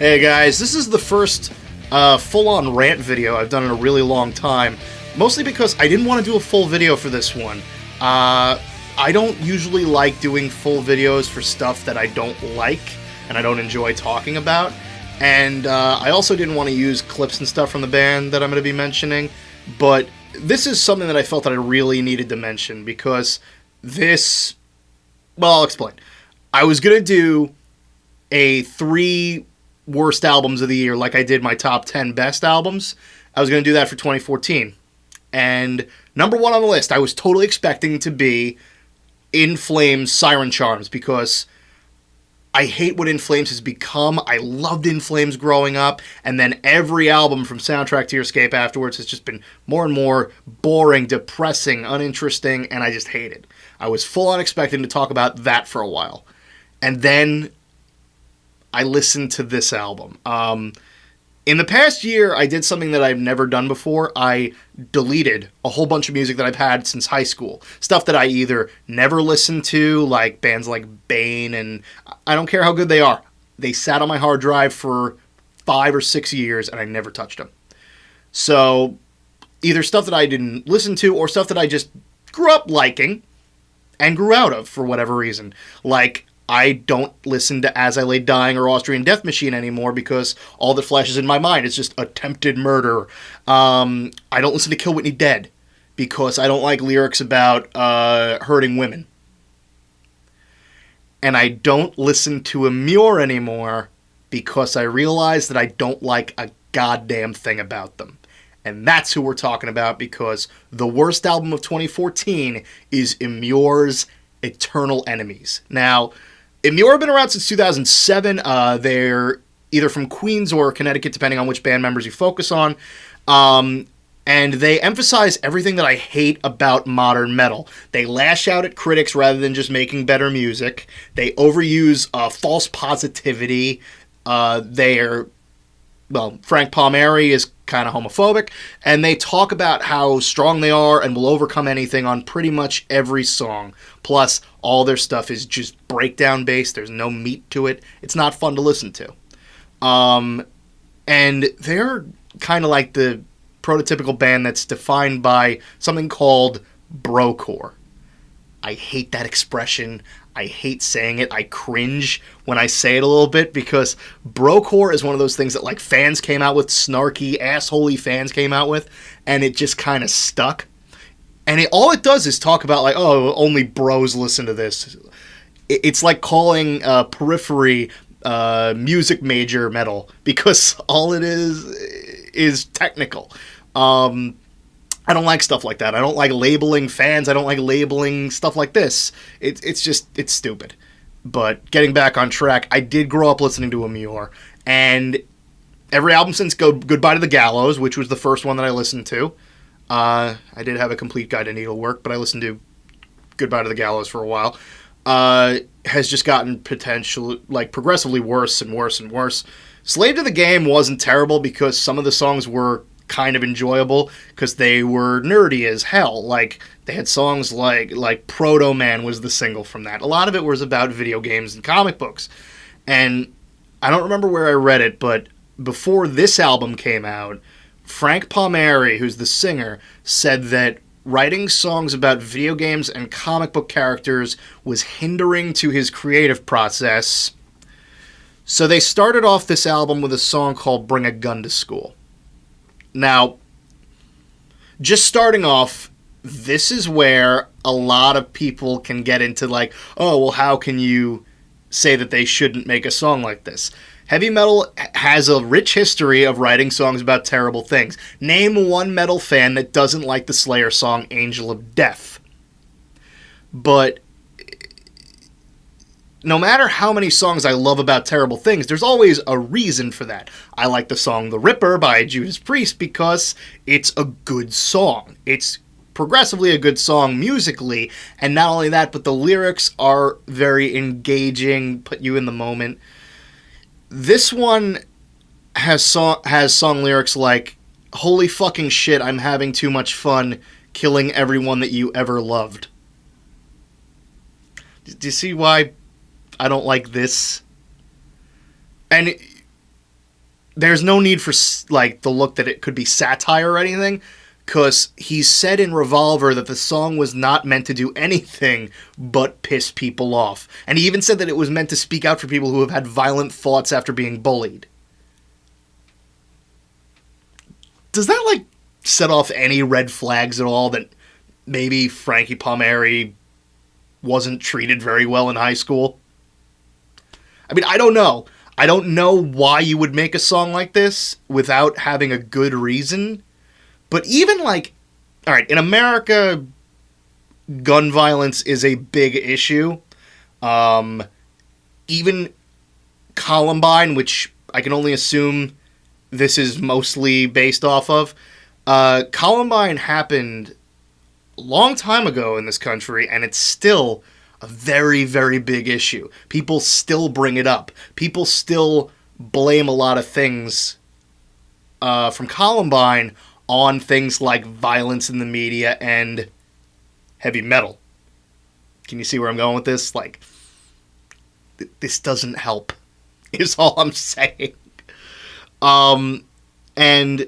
Hey guys, this is the first full-on rant video I've done in a really long time, mostly because I didn't want to do a full video for this one. I don't usually like doing full videos for stuff that I don't like and I don't enjoy talking about, and I also didn't want to use clips and stuff from the band that I'm going to be mentioning, but this is something that I felt that I really needed to mention because this... Well, I'll explain. I was going to do a 3 worst albums of the year like I did my top 10 best albums. I was going to do that for 2014. And number 1 on the list, I was totally expecting to be In Flames' Siren Charms because I hate what In Flames has become. I loved In Flames growing up, and then every album from Soundtrack to Your Escape afterwards has just been more and more boring, depressing, uninteresting, and I just hate it. I was full on expecting to talk about that for a while. And then I listened to this album. In the past year, I did something that I've never done before. I deleted a whole bunch of music that I've had since high school. Stuff that I either never listened to, like bands like Bane, and I don't care how good they are. They sat on my hard drive for 5 or 6 years, and I never touched them. So, either stuff that I didn't listen to, or stuff that I just grew up liking, and grew out of for whatever reason. Like, I don't listen to As I Lay Dying or Austrian Death Machine anymore because all that flashes in my mind is just attempted murder. I don't listen to Kill Whitney Dead because I don't like lyrics about hurting women. And I don't listen to Amur anymore because I realize that I don't like a goddamn thing about them. And that's who we're talking about because the worst album of 2014 is Amur's Eternal Enemies. Now, Amur have been around since 2007. They're either from Queens or Connecticut, depending on which band members you focus on. And they emphasize everything that I hate about modern metal. They lash out at critics rather than just making better music. They overuse false positivity. Frank Palmieri is kind of homophobic, and they talk about how strong they are and will overcome anything on pretty much every song. Plus, all their stuff is just breakdown based. There's no meat to it. It's not fun to listen to. And they're kind of like the prototypical band that's defined by something called brocore. I hate that expression. I hate saying it. I cringe when I say it a little bit because brocore is one of those things that like fans came out with, snarky, assholey fans came out with, and it just kind of stuck. And all it does is talk about like, oh, only bros listen to this. It's like calling Periphery music major metal because all it is technical. I don't like stuff like that. I don't like labeling fans. I don't like labeling stuff like this. It's stupid. But getting back on track, I did grow up listening to Amur, and every album since Goodbye to the Gallows, which was the first one that I listened to. I did have a complete guide to needlework, but I listened to Goodbye to the Gallows for a while. Has just gotten progressively worse and worse and worse. Slave to the Game wasn't terrible because some of the songs were kind of enjoyable because they were nerdy as hell. Like, they had songs like Proto Man was the single from that. A lot of it was about video games and comic books. And I don't remember where I read it, but before this album came out, Frank Palmieri, who's the singer, said that writing songs about video games and comic book characters was hindering to his creative process. So they started off this album with a song called Bring a Gun to School. Now, just starting off, this is where a lot of people can get into like, oh, well, how can you say that they shouldn't make a song like this? Heavy metal has a rich history of writing songs about terrible things. Name one metal fan that doesn't like the Slayer song Angel of Death. But no matter how many songs I love about terrible things, there's always a reason for that. I like the song The Ripper by Judas Priest because it's a good song. It's progressively a good song musically, and not only that, but the lyrics are very engaging, put you in the moment. This one has song lyrics like, holy fucking shit, I'm having too much fun killing everyone that you ever loved. Do you see why I don't like this? And there's no need for like the look that it could be satire or anything, because he said in Revolver that the song was not meant to do anything but piss people off. And he even said that it was meant to speak out for people who have had violent thoughts after being bullied. Does that, like, set off any red flags at all that maybe Frankie Palmieri wasn't treated very well in high school? I mean, I don't know. I don't know why you would make a song like this without having a good reason. But even, like, all right, in America, gun violence is a big issue. Even Columbine, which I can only assume this is mostly based off of, Columbine happened a long time ago in this country, and it's still a very, very big issue. People still bring it up. People still blame a lot of things from Columbine on things like violence in the media and heavy metal. Can you see where I'm going with this? Like, this doesn't help, is all I'm saying. And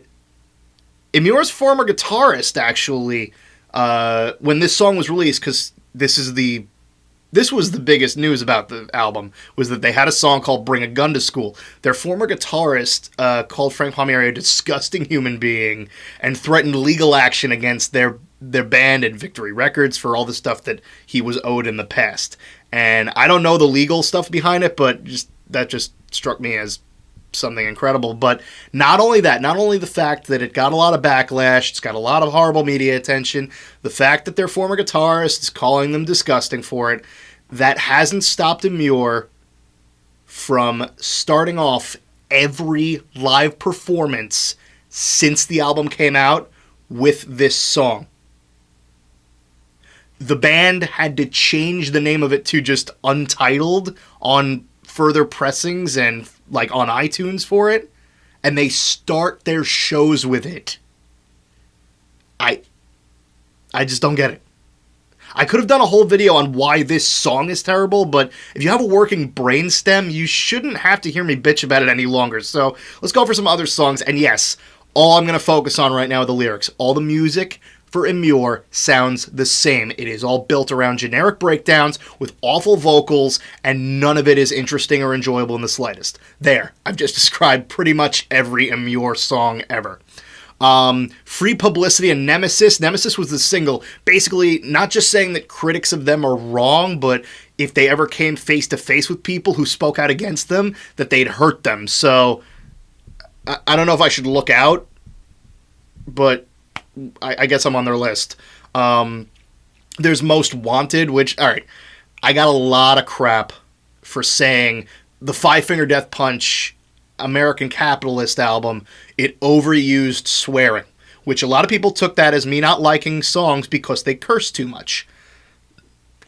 Emmur's former guitarist, actually, when this song was released, because this was the biggest news about the album, was that they had a song called Bring a Gun to School. Their former guitarist called Frank Palmieri a disgusting human being and threatened legal action against their band and Victory Records for all the stuff that he was owed in the past. And I don't know the legal stuff behind it, but that just struck me as something incredible. But not only that, not only the fact that it got a lot of backlash, it's got a lot of horrible media attention, the fact that their former guitarist is calling them disgusting for it, that hasn't stopped Emmure from starting off every live performance since the album came out with this song. The band had to change the name of it to just Untitled on further pressings and like on iTunes for it, and they start their shows with it. I just don't get it. I could have done a whole video on why this song is terrible, but if you have a working brainstem, you shouldn't have to hear me bitch about it any longer. So let's go for some other songs. And yes, all I'm going to focus on right now are the lyrics. All the music for Emmure sounds the same. It is all built around generic breakdowns with awful vocals, and none of it is interesting or enjoyable in the slightest. There, I've just described pretty much every Emmure song ever. Free Publicity and Nemesis. Nemesis was the single, basically not just saying that critics of them are wrong, but if they ever came face to face with people who spoke out against them, that they'd hurt them. So I don't know if I should look out, but I guess I'm on their list. There's Most Wanted, which, alright, I got a lot of crap for saying the Five Finger Death Punch American Capitalist album, it overused swearing, which a lot of people took that as me not liking songs because they curse too much.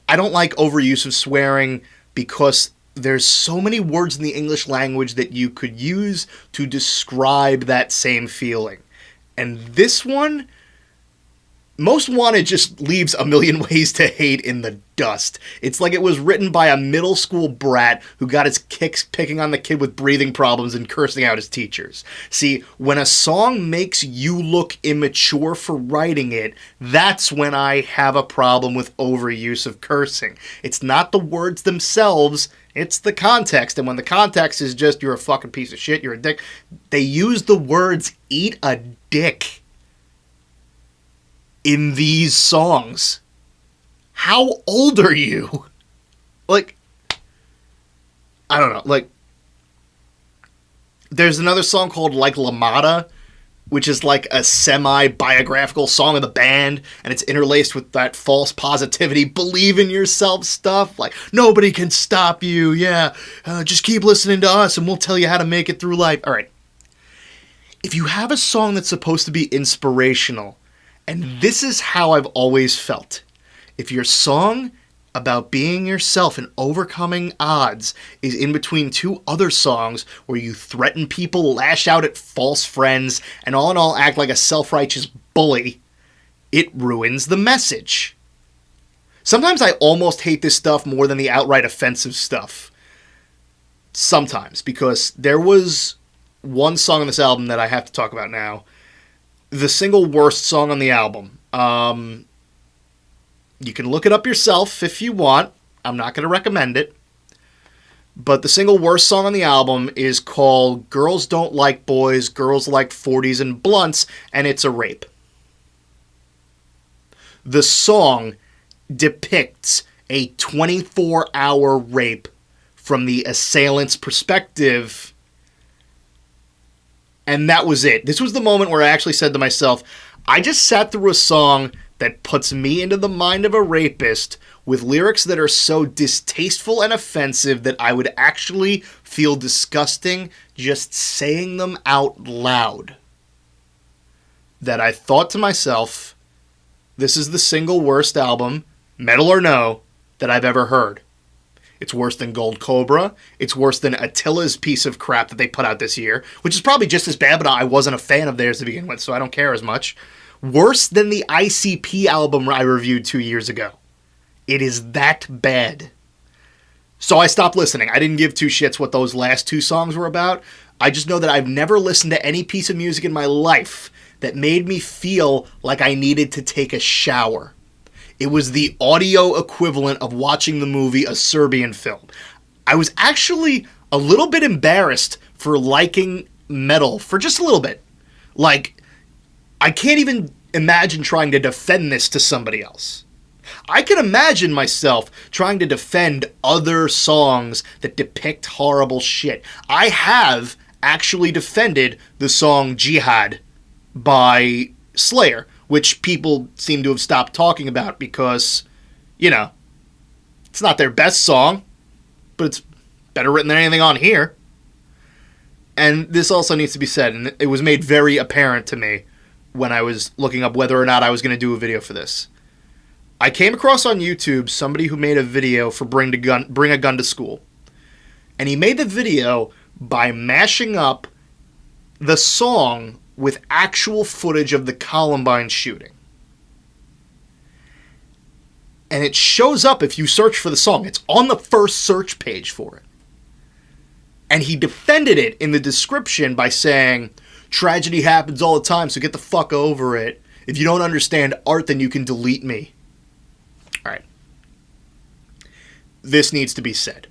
I don't like overuse of swearing because there's so many words in the English language that you could use to describe that same feeling. And this one, Most Wanted, just leaves a million ways to hate in the dust. It's like it was written by a middle school brat who got his kicks picking on the kid with breathing problems and cursing out his teachers. See, when a song makes you look immature for writing it, that's when I have a problem with overuse of cursing. It's not the words themselves, it's the context. And when the context is just, you're a fucking piece of shit, you're a dick, they use the words, eat a dick, in these songs. How old are you? Like, I don't know. Like, there's another song called Like LaMotta, which is like a semi-biographical song of the band, and it's interlaced with that false positivity, believe in yourself stuff. Like, nobody can stop you, yeah. Just keep listening to us, and we'll tell you how to make it through life. All right. If you have a song that's supposed to be inspirational, and this is how I've always felt, if your song about being yourself and overcoming odds is in between two other songs where you threaten people, lash out at false friends, and all in all act like a self-righteous bully, it ruins the message. Sometimes I almost hate this stuff more than the outright offensive stuff. Sometimes, because there was one song on this album that I have to talk about now. The single worst song on the album. You can look it up yourself if you want. I'm not going to recommend it. But the single worst song on the album is called Girls Don't Like Boys, Girls Like 40s and Blunts, and it's a rape. The song depicts a 24-hour rape from the assailant's perspective, and that was it. This was the moment where I actually said to myself, I just sat through a song that puts me into the mind of a rapist with lyrics that are so distasteful and offensive that I would actually feel disgusting just saying them out loud. That I thought to myself, this is the single worst album, metal or no, that I've ever heard. It's worse than Gold Cobra. It's worse than Attila's piece of crap that they put out this year, which is probably just as bad, but I wasn't a fan of theirs to begin with, so I don't care as much. Worse than the ICP album I reviewed 2 years ago. It is that bad. So I stopped listening. I didn't give two shits what those last two songs were about. I just know that I've never listened to any piece of music in my life that made me feel like I needed to take a shower. It was the audio equivalent of watching the movie A Serbian Film. I was actually a little bit embarrassed for liking metal for just a little bit. Like, I can't even imagine trying to defend this to somebody else. I can imagine myself trying to defend other songs that depict horrible shit. I have actually defended the song Jihad by Slayer, which people seem to have stopped talking about because, you know, it's not their best song, but it's better written than anything on here. And this also needs to be said, and it was made very apparent to me when I was looking up whether or not I was going to do a video for this. I came across on YouTube somebody who made a video for Bring a Gun to School. And he made the video by mashing up the song with actual footage of the Columbine shooting. And it shows up if you search for the song. It's on the first search page for it. And he defended it in the description by saying, tragedy happens all the time, so get the fuck over it. If you don't understand art, then you can delete me. Alright. This needs to be said.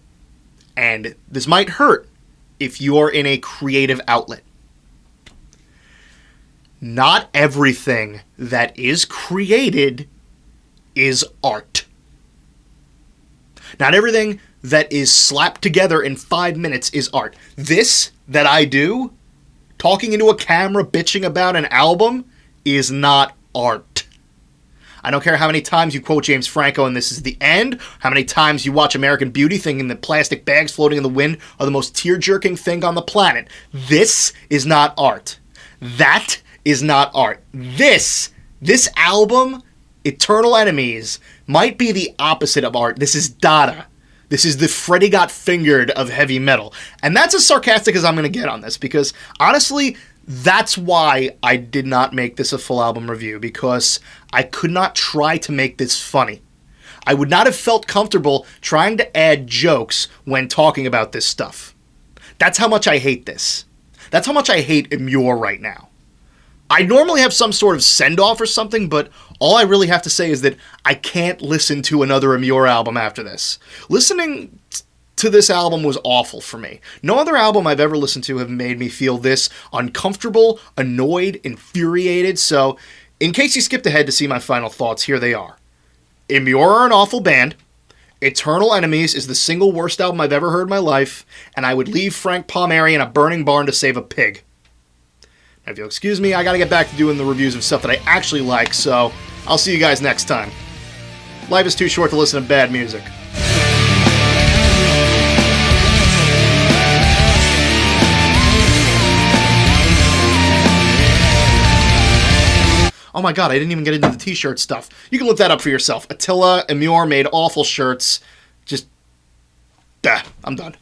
And this might hurt if you are in a creative outlet. Not everything that is created is art. Not everything that is slapped together in 5 minutes is art. This that I do, talking into a camera, bitching about an album, is not art. I don't care how many times you quote James Franco and this is the end, how many times you watch American Beauty thinking that plastic bags floating in the wind are the most tear-jerking thing on the planet. This is not art. That is not art. This album, Eternal Enemies, might be the opposite of art. This is Dada. This is the Freddy Got Fingered of heavy metal. And that's as sarcastic as I'm going to get on this, because honestly, that's why I did not make this a full album review, because I could not try to make this funny. I would not have felt comfortable trying to add jokes when talking about this stuff. That's how much I hate this. That's how much I hate Immure right now. I normally have some sort of send-off or something, but all I really have to say is that I can't listen to another Immure album after this. Listening to this album was awful for me. No other album I've ever listened to have made me feel this uncomfortable, annoyed, infuriated, so in case you skipped ahead to see my final thoughts, here they are. Immure are an awful band. Eternal Enemies is the single worst album I've ever heard in my life, and I would leave Frank Palmieri in a burning barn to save a pig. Now, if you'll excuse me, I gotta get back to doing the reviews of stuff that I actually like, so I'll see you guys next time. Life is too short to listen to bad music. Oh my god, I didn't even get into the t-shirt stuff. You can look that up for yourself. Attila, Immure made awful shirts. Just, I'm done.